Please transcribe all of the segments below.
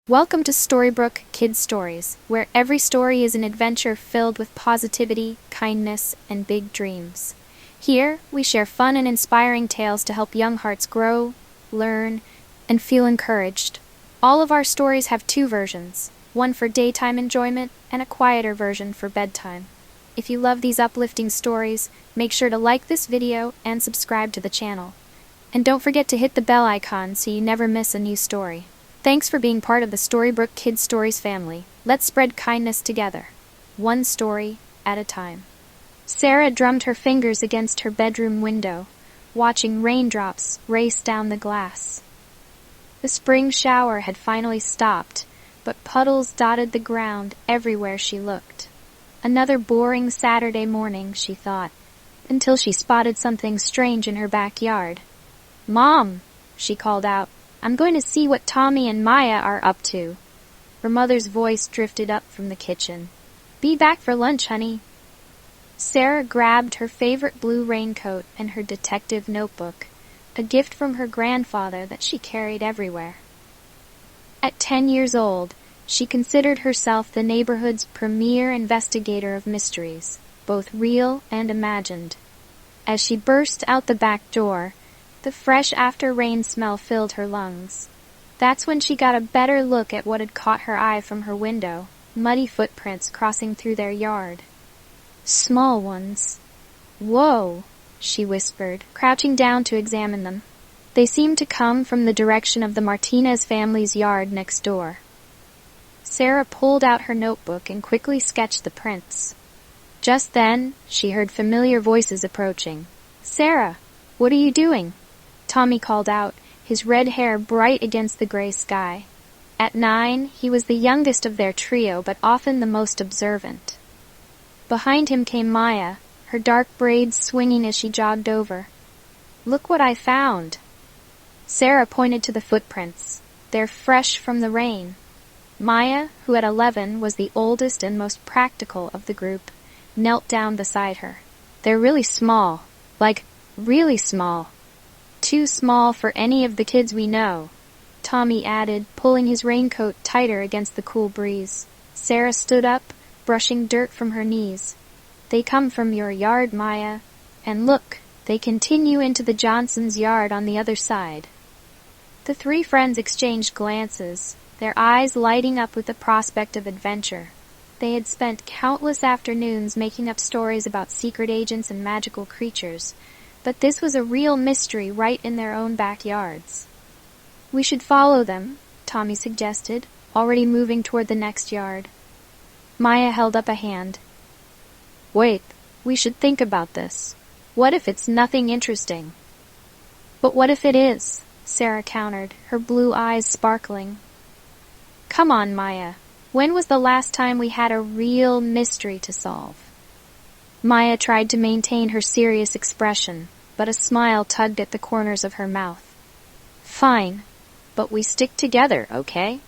Welcome to Storybrooke Kids Stories, where every story is an adventure filled with positivity, kindness, and big dreams. Here, we share fun and inspiring tales to help young hearts grow, learn, and feel encouraged. All of our stories have two versions, one for daytime enjoyment and a quieter version for bedtime. If you love these uplifting stories, make sure to like this video and subscribe to the channel. And don't forget to hit the bell icon so you never miss a new story. Thanks for being part of the Storybrooke Kids Stories family. Let's spread kindness together, one story at a time. Sarah drummed her fingers against her bedroom window, watching raindrops race down the glass. The spring shower had finally stopped, but puddles dotted the ground everywhere she looked. Another boring Saturday morning, she thought, until she spotted something strange in her backyard. "Mom," she called out, "I'm going to see what Tommy and Maya are up to." Her mother's voice drifted up from the kitchen. "Be back for lunch, honey." Sarah grabbed her favorite blue raincoat and her detective notebook, a gift from her grandfather that she carried everywhere. At 10 years old, she considered herself the neighborhood's premier investigator of mysteries, both real and imagined. As she burst out the back door, the fresh after-rain smell filled her lungs. That's when she got a better look at what had caught her eye from her window, muddy footprints crossing through their yard. Small ones. "Whoa," she whispered, crouching down to examine them. They seemed to come from the direction of the Martinez family's yard next door. Sarah pulled out her notebook and quickly sketched the prints. Just then, she heard familiar voices approaching. "Sarah, what are you doing?" Tommy called out, his red hair bright against the gray sky. At 9, he was the youngest of their trio, but often the most observant. Behind him came Maya, her dark braids swinging as she jogged over. "Look what I found." Sarah pointed to the footprints. "They're fresh from the rain." Maya, who at 11 was the oldest and most practical of the group, knelt down beside her. "They're really small, like really small. Too small for any of the kids we know," Tommy added, pulling his raincoat tighter against the cool breeze. Sarah stood up, brushing dirt from her knees. "They come from your yard, Maya. And look, they continue into the Johnsons' yard on the other side." The three friends exchanged glances, their eyes lighting up with the prospect of adventure. They had spent countless afternoons making up stories about secret agents and magical creatures, but this was a real mystery right in their own backyards. "We should follow them," Tommy suggested, already moving toward the next yard. Maya held up a hand. "Wait, we should think about this. What if it's nothing interesting?" "But what if it is?" Sarah countered, her blue eyes sparkling. "Come on, Maya. When was the last time we had a real mystery to solve?" Maya tried to maintain her serious expression, but a smile tugged at the corners of her mouth. "Fine, but we stick together, okay?"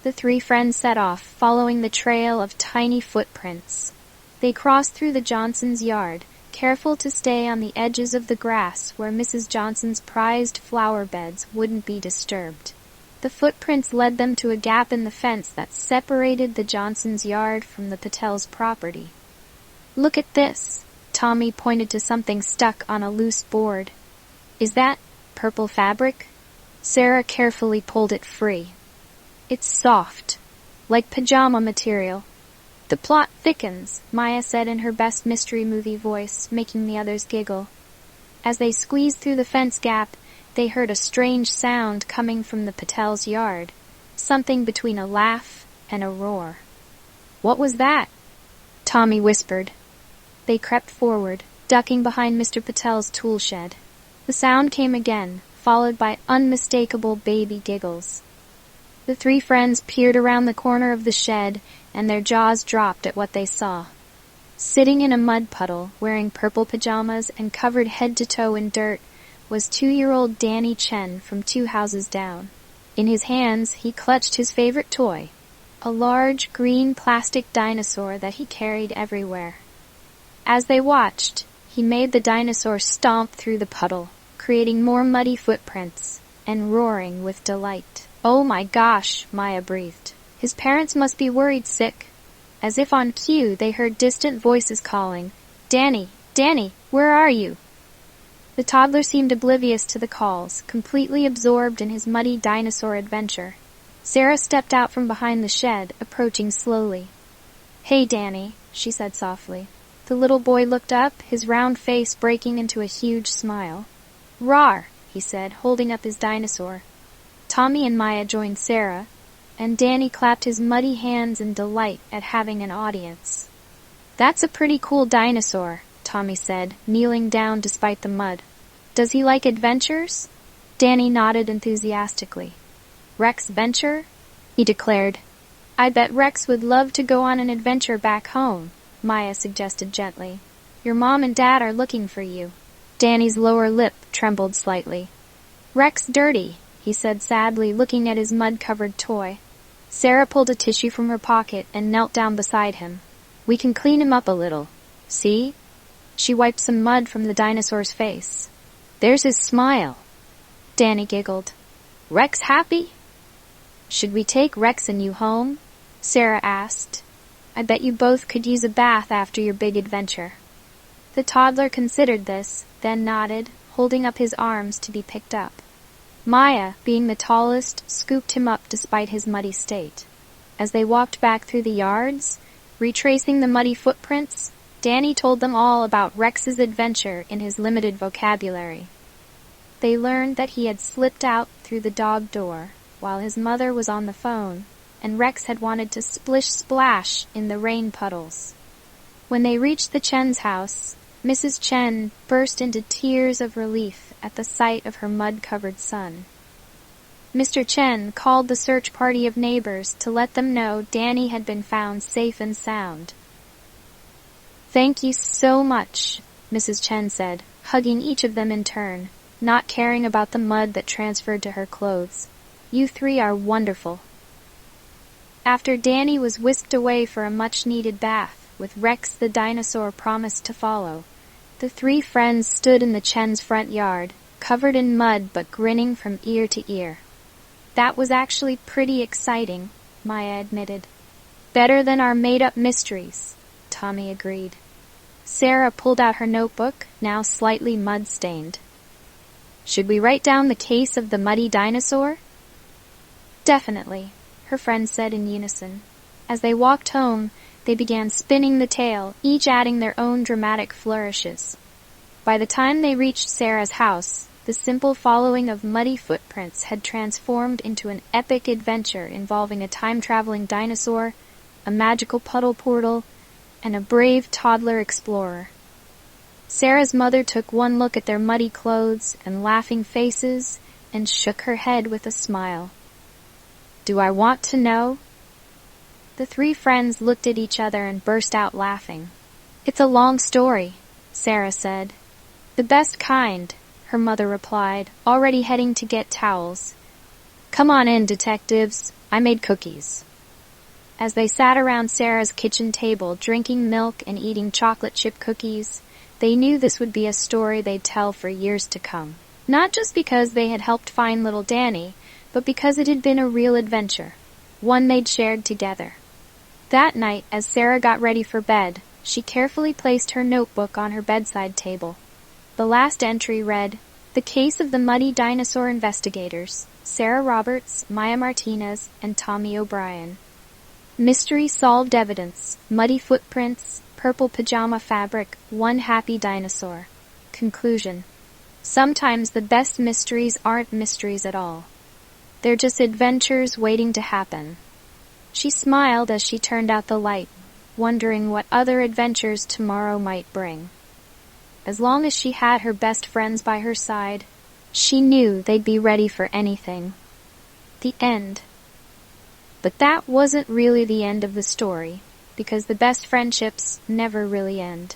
The three friends set off, following the trail of tiny footprints. They crossed through the Johnsons' yard, careful to stay on the edges of the grass where Mrs. Johnson's prized flower beds wouldn't be disturbed. The footprints led them to a gap in the fence that separated the Johnsons' yard from the Patels' property. "Look at this." Tommy pointed to something stuck on a loose board. "Is that purple fabric?" Sarah carefully pulled it free. "It's soft, like pajama material." "The plot thickens," Maya said in her best mystery movie voice, making the others giggle. As they squeezed through the fence gap, they heard a strange sound coming from the Patels' yard, something between a laugh and a roar. "What was that?" Tommy whispered. They crept forward, ducking behind Mr. Patel's tool shed. The sound came again, followed by unmistakable baby giggles. The three friends peered around the corner of the shed, and their jaws dropped at what they saw. Sitting in a mud puddle, wearing purple pajamas and covered head to toe in dirt, was 2-year-old Danny Chen from 2 houses down. In his hands, he clutched his favorite toy, a large green plastic dinosaur that he carried everywhere. As they watched, he made the dinosaur stomp through the puddle, creating more muddy footprints, and roaring with delight. "Oh my gosh," Maya breathed. "His parents must be worried sick." As if on cue, they heard distant voices calling, "Danny, Danny, where are you?" The toddler seemed oblivious to the calls, completely absorbed in his muddy dinosaur adventure. Sarah stepped out from behind the shed, approaching slowly. "Hey, Danny," she said softly. The little boy looked up, his round face breaking into a huge smile. "Rawr," he said, holding up his dinosaur. Tommy and Maya joined Sarah, and Danny clapped his muddy hands in delight at having an audience. "That's a pretty cool dinosaur," Tommy said, kneeling down despite the mud. "Does he like adventures?" Danny nodded enthusiastically. "Rex Venture?" he declared. "I bet Rex would love to go on an adventure back home," Maya suggested gently. "Your mom and dad are looking for you." Danny's lower lip trembled slightly. "Rex dirty," he said sadly, looking at his mud-covered toy. Sarah pulled a tissue from her pocket and knelt down beside him. "We can clean him up a little. See?" She wiped some mud from the dinosaur's face. "There's his smile." Danny giggled. "Rex happy?" "Should we take Rex and you home?" Sarah asked. "I bet you both could use a bath after your big adventure." The toddler considered this, then nodded, holding up his arms to be picked up. Maya, being the tallest, scooped him up despite his muddy state. As they walked back through the yards, retracing the muddy footprints, Danny told them all about Rex's adventure in his limited vocabulary. They learned that he had slipped out through the dog door while his mother was on the phone, and Rex had wanted to splish-splash in the rain puddles. When they reached the Chen's house, Mrs. Chen burst into tears of relief at the sight of her mud-covered son. Mr. Chen called the search party of neighbors to let them know Danny had been found safe and sound. "Thank you so much," Mrs. Chen said, hugging each of them in turn, not caring about the mud that transferred to her clothes. "You three are wonderful." After Danny was whisked away for a much-needed bath, with Rex the dinosaur promised to follow, the three friends stood in the Chen's front yard, covered in mud but grinning from ear to ear. "That was actually pretty exciting," Maya admitted. "Better than our made-up mysteries," Tommy agreed. Sarah pulled out her notebook, now slightly mud-stained. "Should we write down the case of the muddy dinosaur?" "Definitely," her friends said in unison. As they walked home, they began spinning the tale, each adding their own dramatic flourishes. By the time they reached Sarah's house, the simple following of muddy footprints had transformed into an epic adventure involving a time-traveling dinosaur, a magical puddle portal, and a brave toddler explorer. Sarah's mother took one look at their muddy clothes and laughing faces and shook her head with a smile. "Do I want to know?" The three friends looked at each other and burst out laughing. "It's a long story," Sarah said. "The best kind," her mother replied, already heading to get towels. "Come on in, detectives. I made cookies." As they sat around Sarah's kitchen table, drinking milk and eating chocolate chip cookies, they knew this would be a story they'd tell for years to come. Not just because they had helped find little Danny, but because it had been a real adventure, one they'd shared together. That night, as Sarah got ready for bed, she carefully placed her notebook on her bedside table. The last entry read, "The case of the muddy dinosaur investigators, Sarah Roberts, Maya Martinez, and Tommy O'Brien. Mystery solved evidence, muddy footprints, purple pajama fabric, one happy dinosaur. Conclusion. Sometimes the best mysteries aren't mysteries at all. They're just adventures waiting to happen." She smiled as she turned out the light, wondering what other adventures tomorrow might bring. As long as she had her best friends by her side, she knew they'd be ready for anything. The end. But that wasn't really the end of the story, because the best friendships never really end.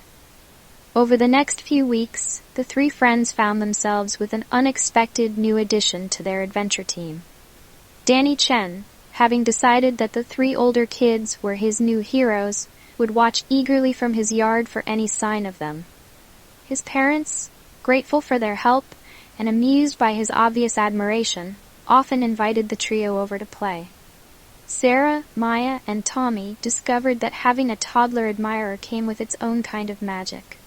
Over the next few weeks, the three friends found themselves with an unexpected new addition to their adventure team. Danny Chen, having decided that the three older kids were his new heroes, would watch eagerly from his yard for any sign of them. His parents, grateful for their help and amused by his obvious admiration, often invited the trio over to play. Sarah, Maya, and Tommy discovered that having a toddler admirer came with its own kind of magic.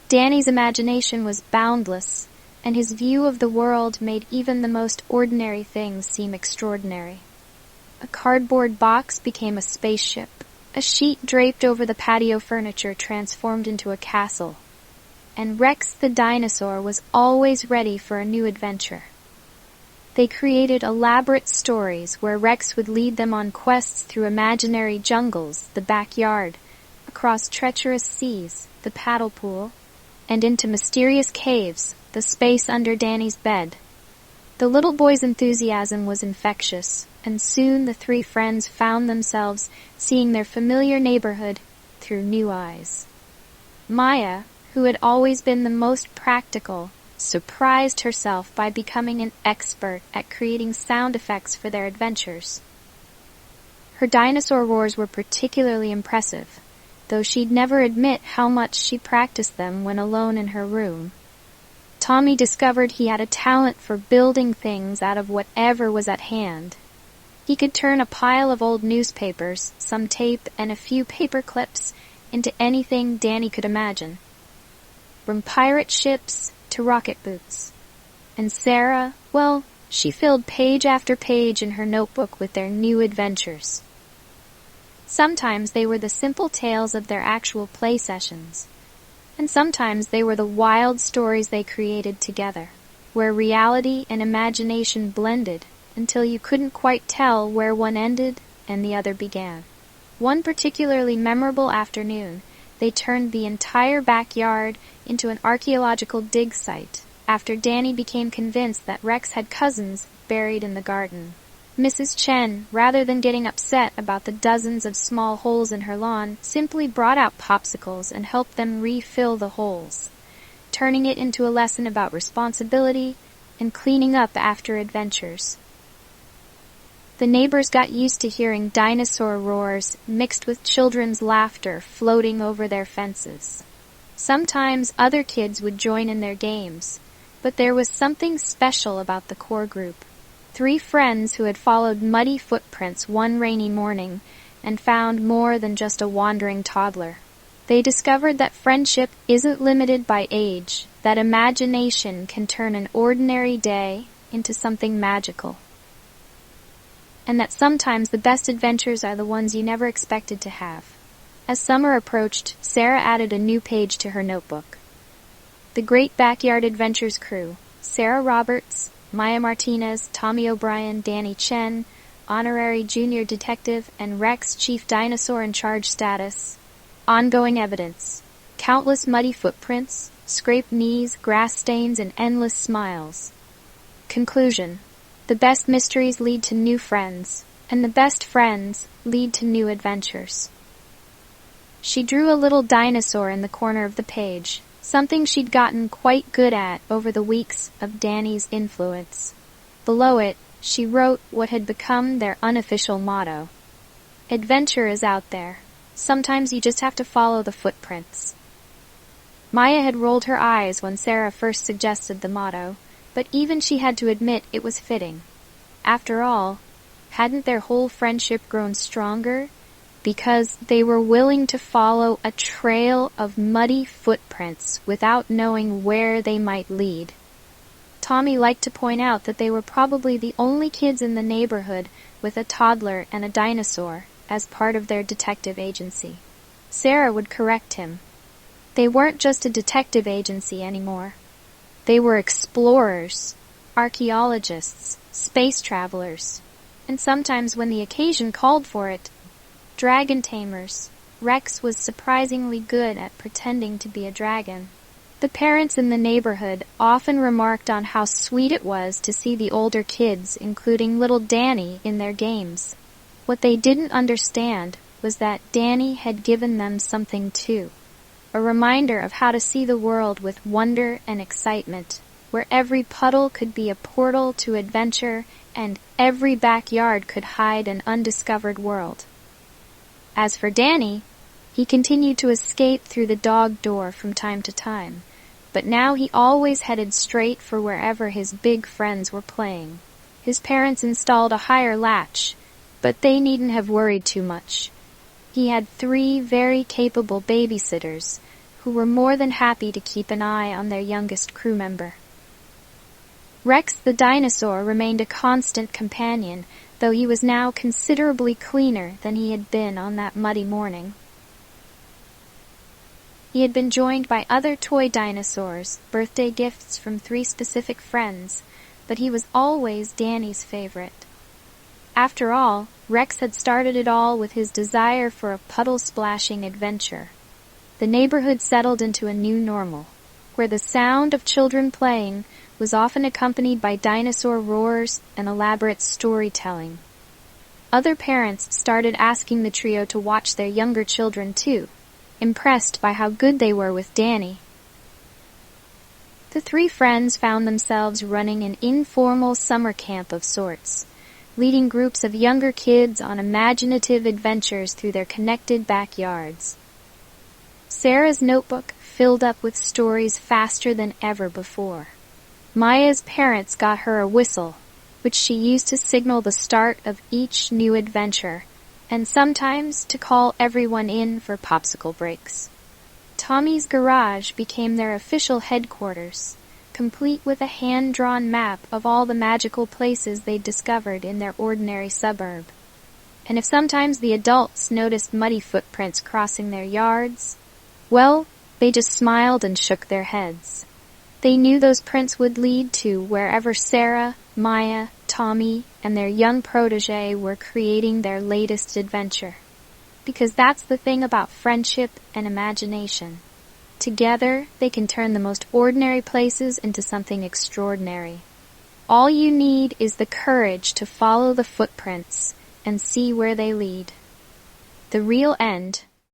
Danny's imagination was boundless, and his view of the world made even the most ordinary things seem extraordinary. A cardboard box became a spaceship. A sheet draped over the patio furniture transformed into a castle. And Rex the dinosaur was always ready for a new adventure. They created elaborate stories where Rex would lead them on quests through imaginary jungles, the backyard, across treacherous seas, the paddle pool, and into mysterious caves, the space under Danny's bed. The little boy's enthusiasm was infectious, and soon the three friends found themselves seeing their familiar neighborhood through new eyes. Maya, who had always been the most practical, surprised herself by becoming an expert at creating sound effects for their adventures. Her dinosaur roars were particularly impressive, though she'd never admit how much she practiced them when alone in her room. Tommy discovered he had a talent for building things out of whatever was at hand. He could turn a pile of old newspapers, some tape, and a few paper clips into anything Danny could imagine. From pirate ships to rocket boots. And Sarah, well, she filled page after page in her notebook with their new adventures. Sometimes they were the simple tales of their actual play sessions, and sometimes they were the wild stories they created together, where reality and imagination blended until you couldn't quite tell where one ended and the other began. One particularly memorable afternoon, they turned the entire backyard into an archaeological dig site after Danny became convinced that Rex had cousins buried in the garden. Mrs. Chen, rather than getting upset about the dozens of small holes in her lawn, simply brought out popsicles and helped them refill the holes, turning it into a lesson about responsibility and cleaning up after adventures. The neighbors got used to hearing dinosaur roars mixed with children's laughter floating over their fences. Sometimes other kids would join in their games, but there was something special about the core group. 3 friends who had followed muddy footprints one rainy morning and found more than just a wandering toddler. They discovered that friendship isn't limited by age, that imagination can turn an ordinary day into something magical, and that sometimes the best adventures are the ones you never expected to have. As summer approached, Sarah added a new page to her notebook. The Great Backyard Adventures crew, Sarah Roberts, Maya Martinez, Tommy O'Brien, Danny Chen, Honorary Junior Detective, and Rex Chief Dinosaur in Charge status. Ongoing evidence. Countless muddy footprints, scraped knees, grass stains, and endless smiles. Conclusion. The best mysteries lead to new friends, and the best friends lead to new adventures. She drew a little dinosaur in the corner of the page, something she'd gotten quite good at over the weeks of Danny's influence. Below it, she wrote what had become their unofficial motto. Adventure is out there. Sometimes you just have to follow the footprints. Maya had rolled her eyes when Sarah first suggested the motto, but even she had to admit it was fitting. After all, hadn't their whole friendship grown stronger because they were willing to follow a trail of muddy footprints without knowing where they might lead? Tommy liked to point out that they were probably the only kids in the neighborhood with a toddler and a dinosaur as part of their detective agency. Sarah would correct him. They weren't just a detective agency anymore. They were explorers, archaeologists, space travelers, and sometimes when the occasion called for it, dragon tamers. Rex was surprisingly good at pretending to be a dragon. The parents in the neighborhood often remarked on how sweet it was to see the older kids, including little Danny, in their games. What they didn't understand was that Danny had given them something too. A reminder of how to see the world with wonder and excitement, where every puddle could be a portal to adventure and every backyard could hide an undiscovered world. As for Danny, he continued to escape through the dog door from time to time, but now he always headed straight for wherever his big friends were playing. his parents installed a higher latch, but they needn't have worried too much. He had 3 very capable babysitters who were more than happy to keep an eye on their youngest crew member. Rex the dinosaur remained a constant companion, though he was now considerably cleaner than he had been on that muddy morning. He had been joined by other toy dinosaurs, birthday gifts from 3 specific friends, but he was always Danny's favorite. After all, Rex had started it all with his desire for a puddle-splashing adventure. The neighborhood settled into a new normal, where the sound of children playing was often accompanied by dinosaur roars and elaborate storytelling. Other parents started asking the trio to watch their younger children too, impressed by how good they were with Danny. The 3 friends found themselves running an informal summer camp of sorts, leading groups of younger kids on imaginative adventures through their connected backyards. Sarah's notebook filled up with stories faster than ever before. Maya's parents got her a whistle, which she used to signal the start of each new adventure, and sometimes to call everyone in for popsicle breaks. Tommy's garage became their official headquarters, complete with a hand-drawn map of all the magical places they'd discovered in their ordinary suburb. And if sometimes the adults noticed muddy footprints crossing their yards, well, they just smiled and shook their heads. They knew those prints would lead to wherever Sarah, Maya, Tommy, and their young protege were creating their latest adventure. Because that's the thing about friendship and imagination. Together, they can turn the most ordinary places into something extraordinary. All you need is the courage to follow the footprints and see where they lead. The real end